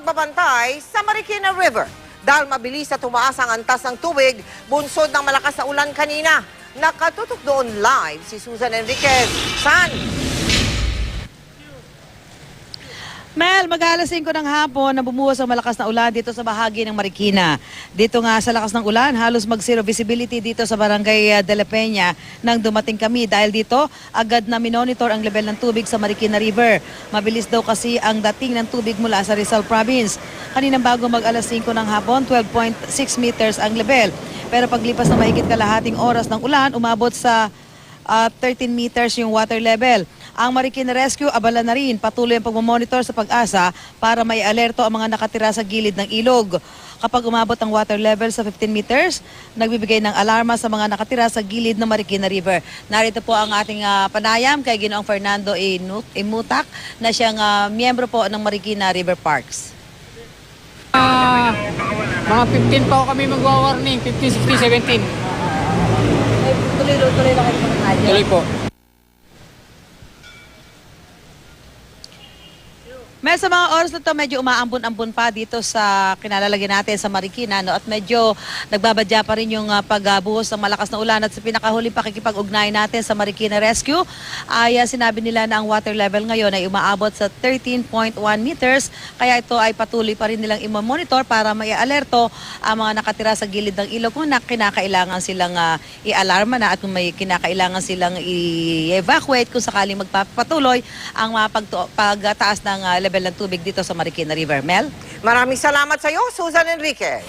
pagbabantay sa Marikina River. Dahil mabilis na tumaas ang antas ng tubig, bunsod ng malakas na ulan kanina. Nakatutok doon live si Susan Enriquez. San? Mel, mag-alas 5 ng hapon na bumuhos ang malakas na ulan dito sa bahagi ng Marikina. Dito nga sa lakas ng ulan, halos mag-zero visibility dito sa barangay De La Peña nang dumating kami. Dahil dito, agad na minonitor ang level ng tubig sa Marikina River. Mabilis daw kasi ang dating ng tubig mula sa Rizal Province. Kaninang bago mag-alas 5 ng hapon, 12.6 meters ang level. Pero paglipas ng mahigit kalahating oras ng ulan, umabot sa 13 meters yung water level. Ang Marikina Rescue abala na rin patuloy ang pagmamonitor sa Pag-asa para may alerto ang mga nakatira sa gilid ng ilog. Kapag umabot ang water level sa 15 meters, nagbibigay ng alarma sa mga nakatira sa gilid ng Marikina River. Narito po ang ating panayam kay Ginoong Fernando Imutak na siyang miyembro po ng Marikina River Parks. Mga 15 pa kami magwa-warning, 15, 16, 17. Tuloy lang kayo pangalan. Tuloy po. May sa mga oras na to medyo umaambon-ambon pa dito sa kinalalagyan natin sa Marikina, no? At medyo nagbabadya pa rin yung pagbuhos ng malakas na ulan. At sa pinakahuli pakikipag-ugnay natin sa Marikina Rescue ay sinabi nila na ang water level ngayon ay umaabot sa 13.1 meters. Kaya ito ay patuloy pa rin nilang i-monitor para mai-alerto ang mga nakatira sa gilid ng ilog kung kinakailangan silang i-alarma na at kung may kinakailangan silang i-evacuate kung sakaling magpapatuloy ang pagtaas ng level ng tubig dito sa Marikina River. Mel? Maraming salamat sa iyo, Susan Enriquez.